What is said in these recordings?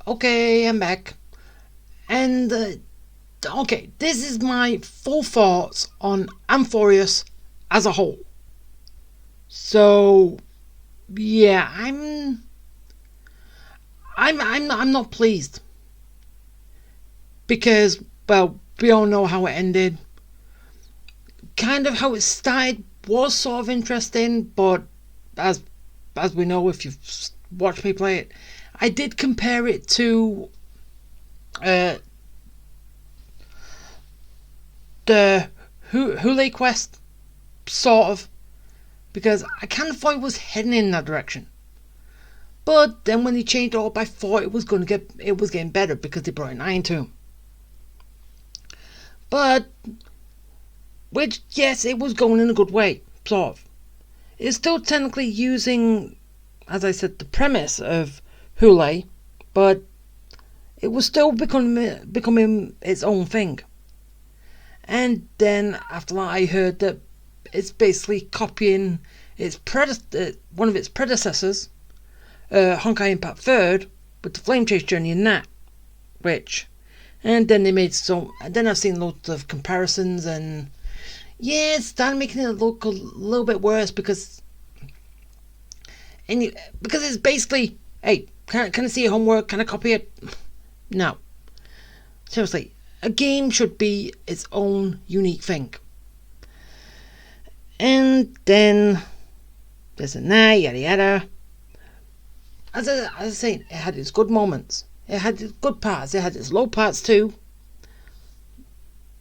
Okay, I'm back. And, okay, this is my full thoughts on Amphoreus as a whole. So, yeah, I'm not pleased. Because, well, we all know how it ended. Kind of how it started was sort of interesting, but as we know, if you've watched me play it, I did compare it to uh, the Hule quest, sort of, because I kind of thought it was heading in that direction. But then when he changed it up, I thought it was getting better because they brought an iron to him. But which, yes, it was going in a good way, sort of. It's still technically using, as I said, the premise of Hule, but it was still becoming its own thing. And then after that, I heard that it's basically copying one of its predecessors, Honkai Impact 3rd, with the Flame Chase journey in that. Which, and then they made some. And then I've seen loads of comparisons, and yeah, it's starting making it look a little bit worse because it's basically, hey, can I see your homework? Can I copy it? No, seriously, a game should be its own unique thing. And then this and that, yada yada. As I was saying, it had its good moments. It had its good parts. It had its low parts too.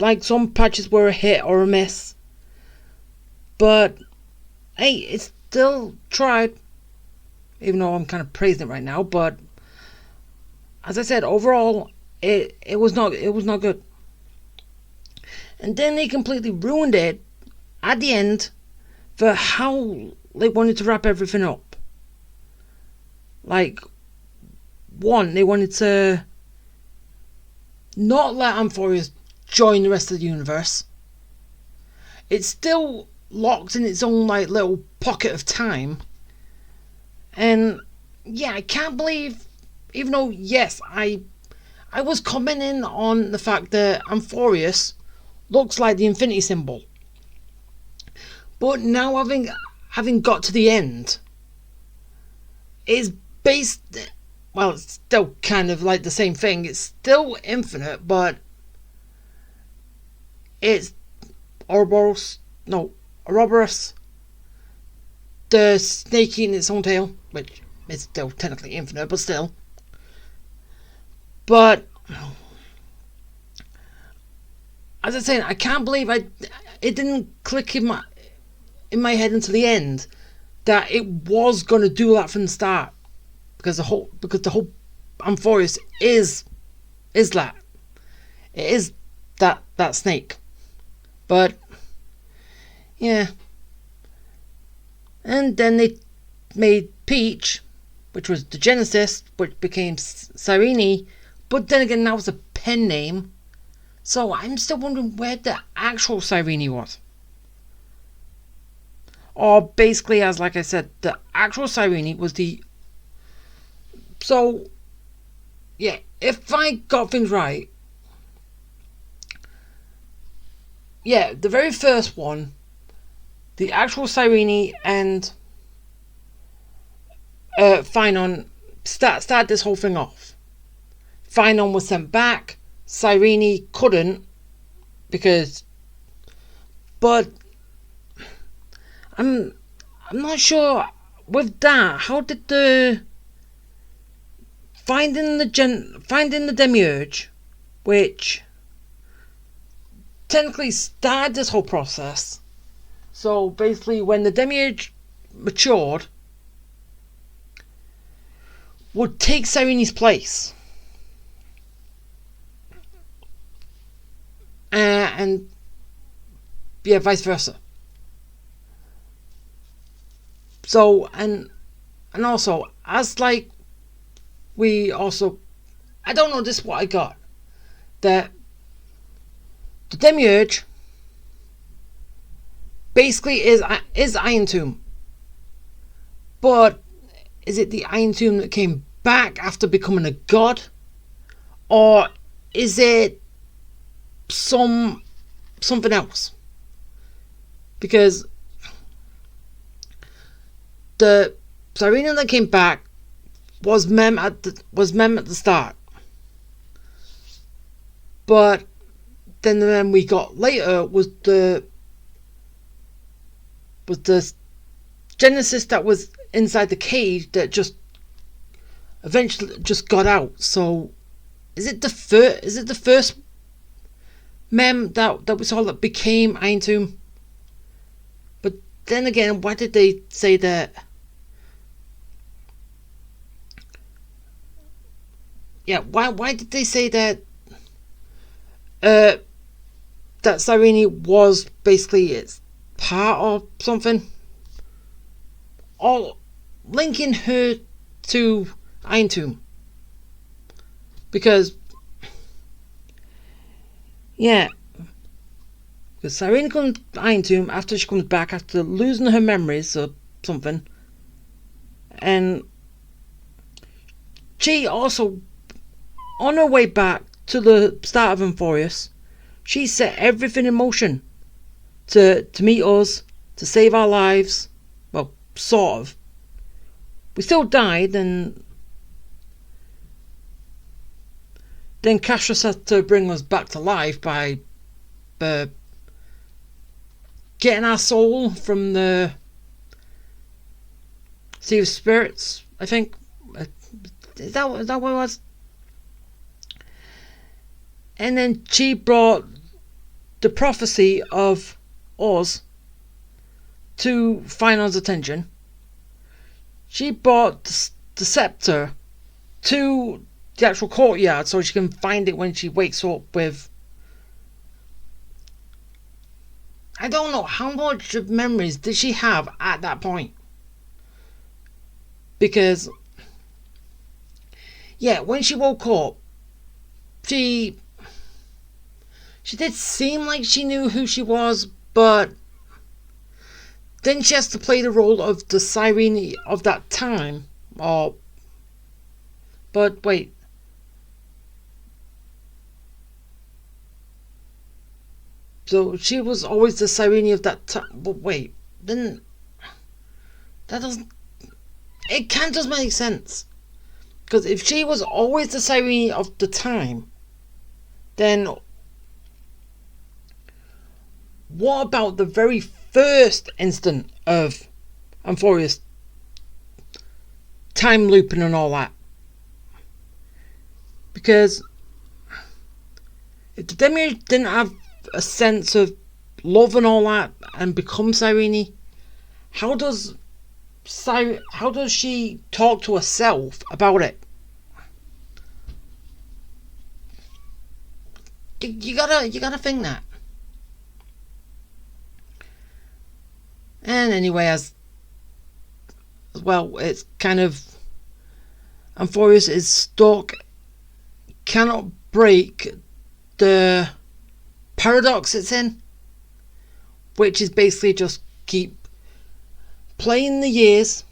Like some patches were a hit or a miss. But hey, it still tried. Even though I'm kind of praising it right now, but as I said, overall, it was not good. And then they completely ruined it at the end for how they wanted to wrap everything up. Like, one, they wanted to not let Amphoreus join the rest of the universe. It's still locked in its own like little pocket of time. And yeah, I can't believe, even though yes, I was commenting on the fact that Amphoreus looks like the infinity symbol. But now having got to the end, it's based, well, it's still kind of like the same thing. It's still infinite, but it's Ouroboros, the snake eating its own tail, which is still technically infinite, but still. But as I said, I can't believe it didn't click in my head until the end that it was going to do that from the start, because the whole Amphoreus is that it is that snake. But yeah, and then they made Peach, which was the Genesis, which became Cyrene, but then again that was a pen name, so I'm still wondering where the actual Cyrene was. Or basically, as like I said, the actual Cyrene was the... So, yeah, if I got things right, yeah, the very first one, the actual Cyrene and Phynon started this whole thing off. Phynon was sent back, Cyrene couldn't, because... But I'm not sure with that. How did the finding the demiurge, which technically started this whole process. So basically, when the demiurge matured, would take Cyrene's place, and yeah, vice versa. So and also as like we also, I don't know, this is what I got, that the demiurge basically is Iron Tomb, but is it the Iron Tomb that came back after becoming a god, or is it something else? Because the Cyrene that came back was Mem at the start, but then the Mem we got later was the Genesis that was inside the cage that just eventually just got out. So is it the first Mem that we saw that became Aintum? But then again, why did they say that? Yeah, why did they say that? That Cyrene was basically its part or something, or linking her to Aintum, because Cyrene comes to Aintum after she comes back after losing her memories or something, and she also, on her way back to the start of Amphoreus, she set everything in motion to meet us, to save our lives. Well, sort of. We still died, and then Castrus had to bring us back to life by getting our soul from the Sea of Spirits, I think. Is that what it was? And then she brought the prophecy of Oz to Finon's attention. She brought the scepter to the actual courtyard so she can find it when she wakes up with... I don't know how much of memories did she have at that point. Because, yeah, when she woke up, she did seem like she knew who she was, but then she has to play the role of the Cyrene of that time. But wait. So she was always the Cyrene of that time. But wait, then that doesn't... It can't just make sense. Because if she was always the Cyrene of the time, then what about the very first instant of Amphoreus time looping and all that? Because if the Demiurge didn't have a sense of love and all that and become Cyrene, how does she talk to herself about it? You gotta think that. And anyway, as well, it's kind of... Amphoreus is stuck, cannot break the paradox it's in, which is basically just keep playing the years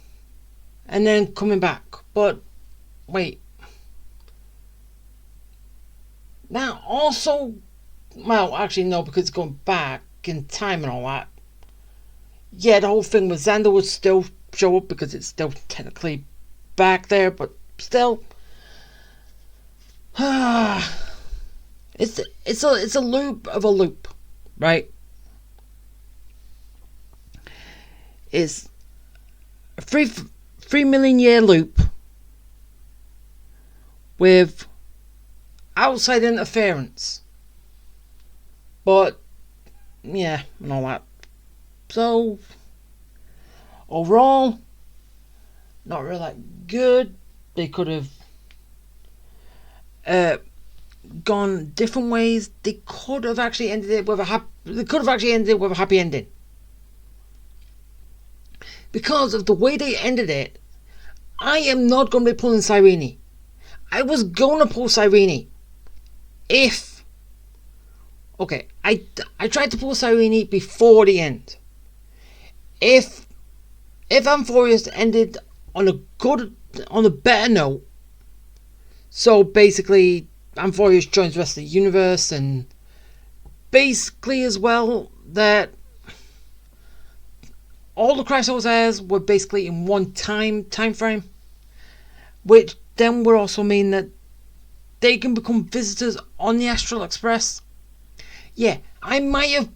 and then coming back. But wait, now also, well, actually no, because it's going back in time and all that. Yeah, the whole thing with Xander would still show up because it's still technically back there, but still, it's a loop of a loop, right? It's a 3 million year loop with outside interference, but yeah, and all that. So overall, not really that good. They could have gone different ways. They could have actually ended it with a happy ending. Because of the way they ended it, I am not going to be pulling Cyrene. I was going to pull Cyrene if... Okay, I tried to pull Cyrene before the end. If Amphoreus ended on a better note, so basically Amphoreus joins the rest of the universe, and basically as well that all the Chrysos heirs were basically in one time frame, which then would also mean that they can become visitors on the Astral Express. Yeah, I might have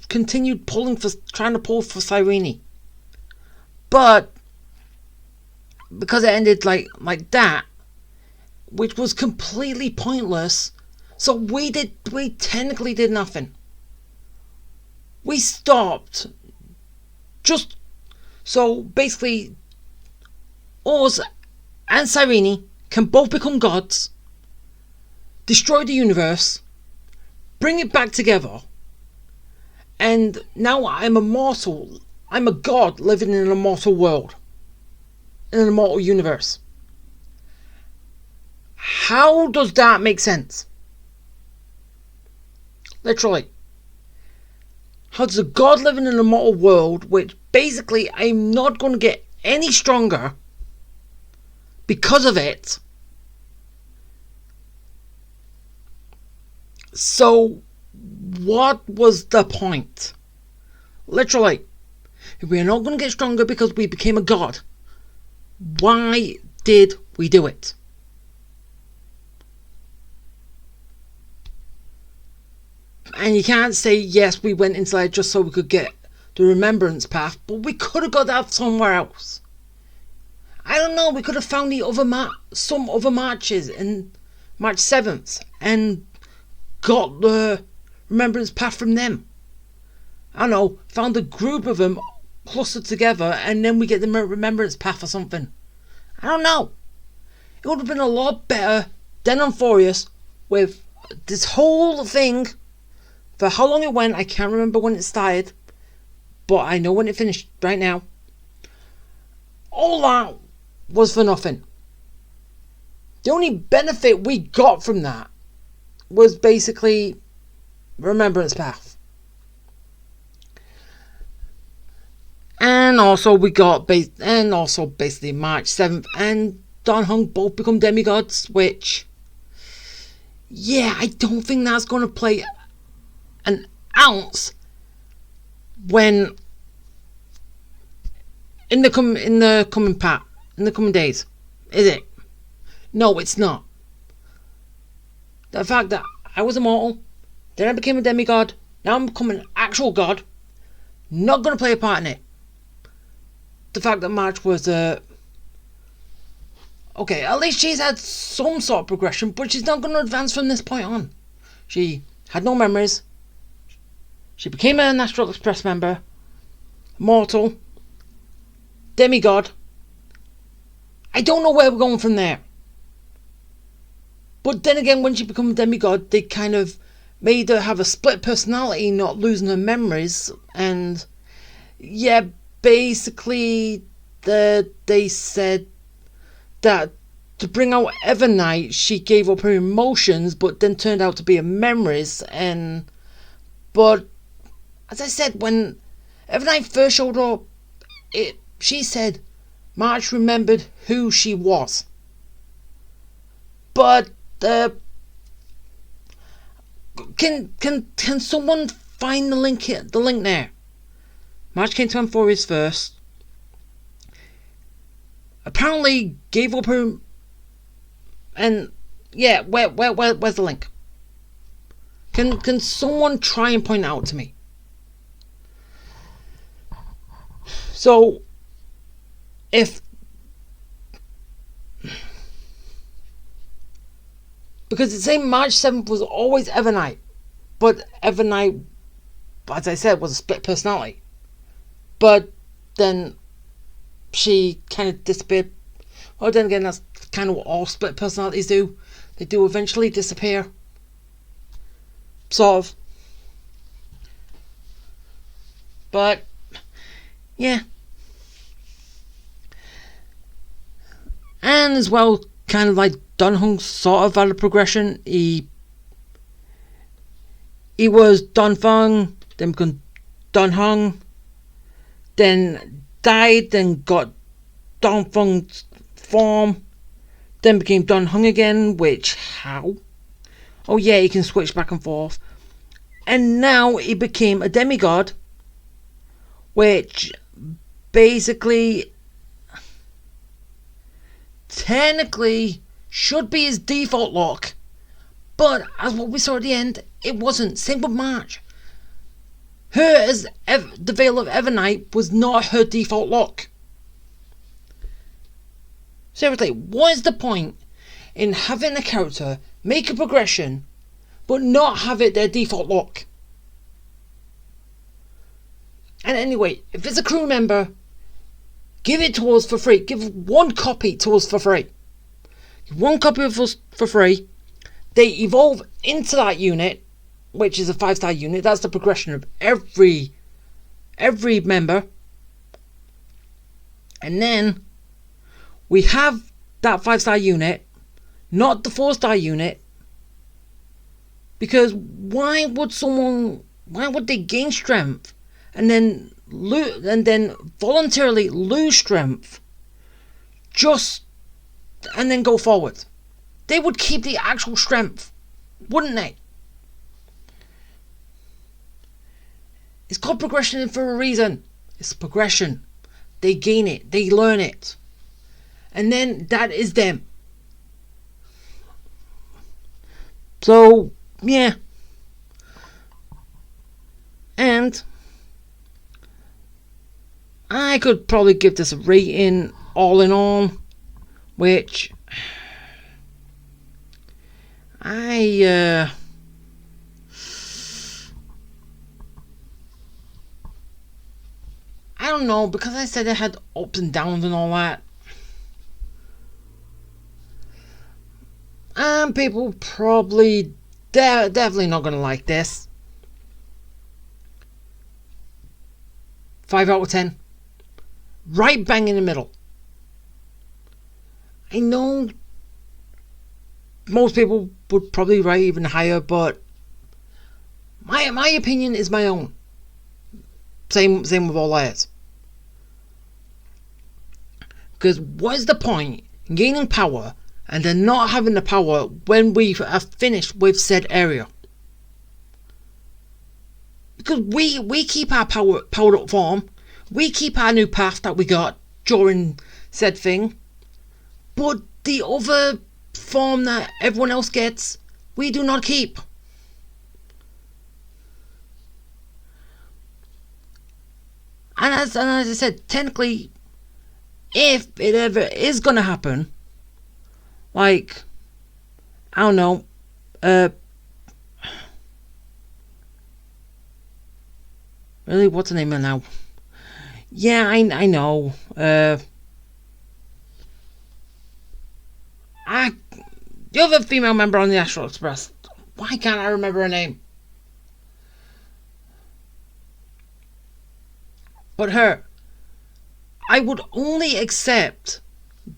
continued trying to pull for Cyrene, but because it ended like that, which was completely pointless. So we technically did nothing. We stopped. Just so basically, us and Cyrene can both become gods, destroy the universe, bring it back together, and now I'm immortal. I'm a god living in an immortal world, in an immortal universe. How does that make sense? Literally. How does a god live in an immortal world, which basically I'm not going to get any stronger because of it? So, what was the point? Literally. If we are not going to get stronger because we became a god, why did we do it? And you can't say, yes, we went into there just so we could get the remembrance path, but we could have got that somewhere else. I don't know, we could have found some other marches in March 7th and got the remembrance path from them. I don't know, found a group of them clustered together and then we get the remembrance path or something. I don't know. It would have been a lot better than Amphoreus with this whole thing. For how long it went, I can't remember when it started, but I know when it finished right now. All that was for nothing. The only benefit we got from that was basically remembrance path. And also basically March 7th and Dan Heng both become demigods, which, yeah, I don't think that's going to play an ounce when in the coming days, is it? No, it's not. The fact that I was immortal, then I became a demigod, now I'm becoming an actual god, not going to play a part in it. The fact that March was okay, at least she's had some sort of progression, but she's not going to advance from this point on. She had no memories. She became an Astral Express member, mortal, demigod. I don't know where we're going from there. But then again, when she became a demigod, they kind of made her have a split personality, not losing her memories. And yeah, basically, they said that to bring out Evernight, she gave up her emotions, but then turned out to be her memories. But as I said, when Evernight first showed up, she said March remembered who she was. But can someone find the link here? The link there. March came to Amphoreus first. Apparently gave up her, and yeah, where's the link? Can someone try and point it out to me? So, because it's saying March 7th was always Evernight, but Evernight, as I said, was a split personality. But then she kind of disappeared. Well, then again, that's kind of what all split personalities do. They do eventually disappear. Sort of. But, yeah. And as well, kind of like Dunhung sort of had a progression. He was Dunfeng, then became Dunhung, then died, then got Dunfeng's form, then became Don Hung again, which, how? Oh yeah, he can switch back and forth. And now he became a demigod, which basically, technically, should be his default lock. But as what we saw at the end, it wasn't. Same with March. Her as the Veil of Evernight was not her default lock. Seriously, what is the point in having a character make a progression but not have it their default lock? And anyway, if it's a crew member, give it to us for free. Give one copy to us for free. One copy of us for free. They evolve into that unit, which is a 5-star unit. That's the progression of every member. And then we have that 5-star unit, not the 4-star unit. Because why would they gain strength and then voluntarily lose strength and then go forward? They would keep the actual strength, wouldn't they? It's called progression for a reason. It's progression. They gain it. They learn it. And then that is them. So, yeah. And I could probably give this a rating all in all, which I don't know, because I said it had ups and downs and all that. And people probably definitely not gonna like this. 5 out of 10. Right bang in the middle. I know most people would probably rate even higher, but my opinion is my own. Same with all layers. Because what is the point in gaining power and then not having the power when we have finished with said area? Because we keep our powered up form, we keep our new path that we got during said thing, but the other form that everyone else gets, we do not keep. And as I said, technically, if it ever is gonna happen, like, I don't know, really, what's the name of it now? Yeah, I know. The other female member on the Astral Express. Why can't I remember her name? But her, I would only accept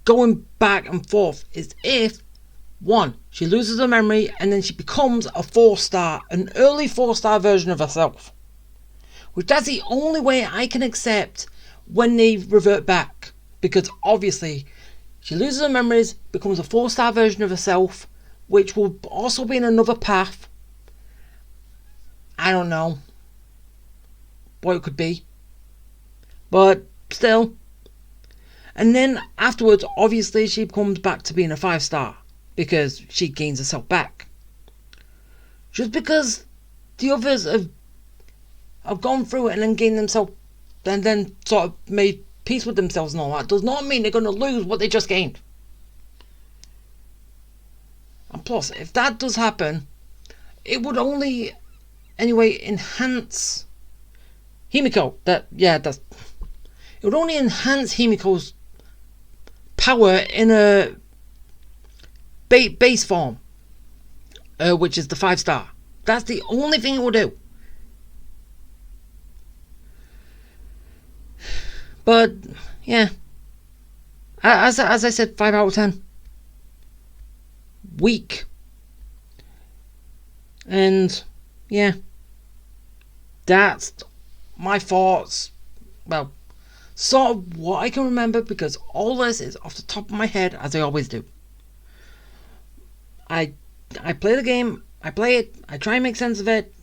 going back and forth is if, one, she loses her memory and then she becomes a 4-star, an early 4-star version of herself. Which that's the only way I can accept when they revert back. Because obviously, she loses her memories, becomes a 4-star version of herself, which will also be in another path. I don't know what it could be. But still. And then afterwards, obviously, she comes back to being a 5-star. Because she gains herself back. Just because the others have gone through it and then gained themselves, and then sort of made peace with themselves and all that, does not mean they're going to lose what they just gained. And plus, if that does happen, it would only, anyway, enhance Himiko. It would only enhance Himiko's power in a base form, which is the 5-star. That's the only thing it will do. But yeah, as I said, 5 out of 10. Weak. And yeah, that's my thoughts. Well, sort of what I can remember, because all this is off the top of my head, as I always do. I play the game, I play it, I try and make sense of it,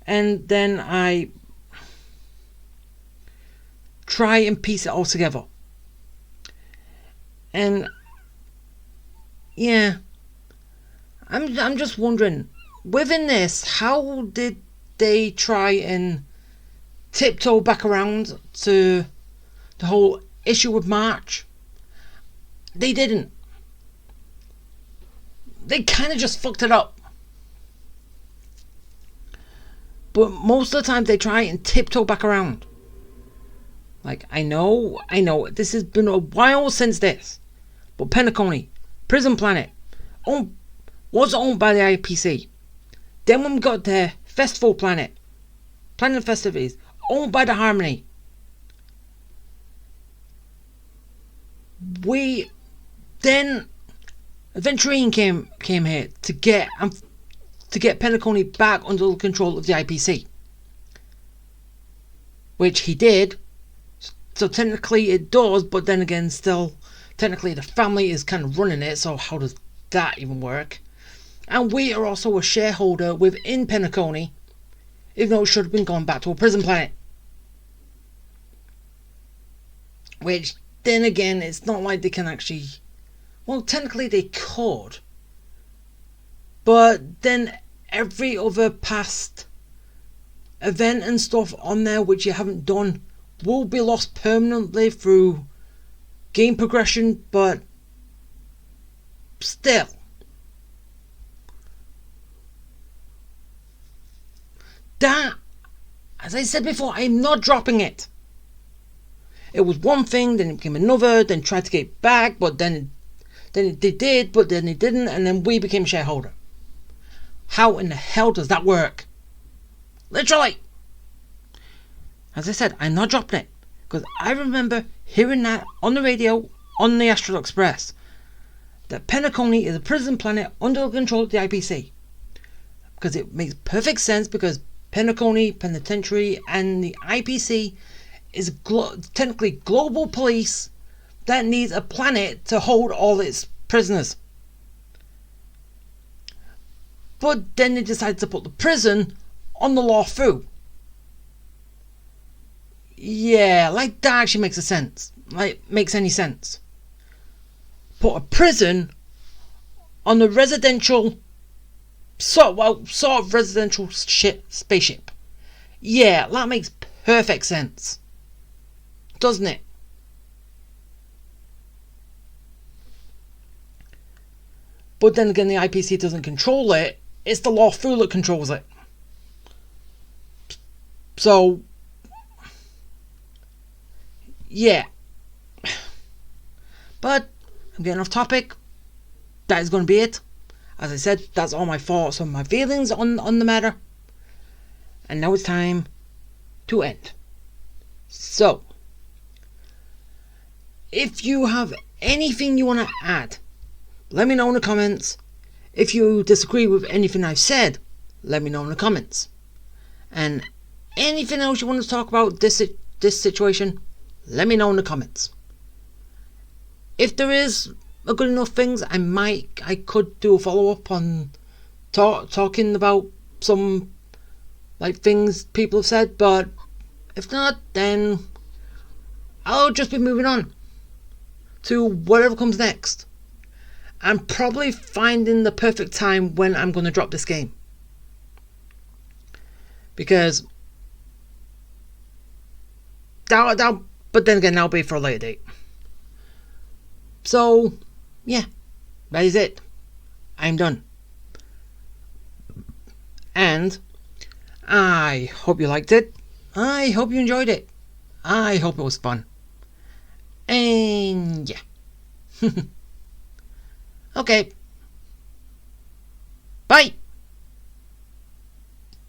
and then I try and piece it all together. And yeah, I'm just wondering, within this, how did they try and tiptoe back around to the whole issue with March? They didn't. They kind of just fucked it up. But most of the time they try and tiptoe back around. Like, I know, this has been a while since this. But Penacony, Prison Planet, was owned by the IPC. Then when we got there, Festival Planet, Planet Festivities, owned by the Harmony. Then Aventurine came here to get Penacony back under the control of the IPC, which he did. So technically it does, but then again, still technically the family is kind of running it. So how does that even work? And we are also a shareholder within Penacony, even though it should have been gone back to a prison planet. Which then again, it's not like they can actually. Well, technically they could, but then every other past event and stuff on there which you haven't done will be lost permanently through game progression. But still, that, as I said before, I'm not dropping it. It was one thing, then it became another, then tried to get it back, but then they did, but then they didn't, and then we became shareholder. How in the hell does that work? Literally. As I said, I'm not dropping it, because I remember hearing that on the radio, on the Astral Express, that Penacony is a prison planet under the control of the IPC. Because it makes perfect sense, because Penacony, Penitentiary, and the IPC is technically global police that needs a planet to hold all its prisoners. But then they decided to put the prison on the Lawfu. Yeah, like that actually makes a sense. Like, makes any sense. Put a prison on the residential, sort of residential spaceship. Yeah, that makes perfect sense. Doesn't it? But then again, the IPC doesn't control it. It's the Lawfu that controls it. So, yeah. But I'm getting off topic. That is going to be it. As I said, that's all my thoughts and my feelings on the matter. And now it's time to end. So, if you have anything you want to add, let me know in the comments. If you disagree with anything I've said, let me know in the comments. And anything else you want to talk about this situation, let me know in the comments. If there is a good enough things, I could do a follow-up on talking about some like things people have said, but if not, then I'll just be moving on to whatever comes next. I'm probably finding the perfect time when I'm going to drop this game, because but then again, that'll be for a later date. So yeah, that is it. I'm done. And I hope you liked it. I hope you enjoyed it. I hope it was fun. And yeah. Okay. Bye.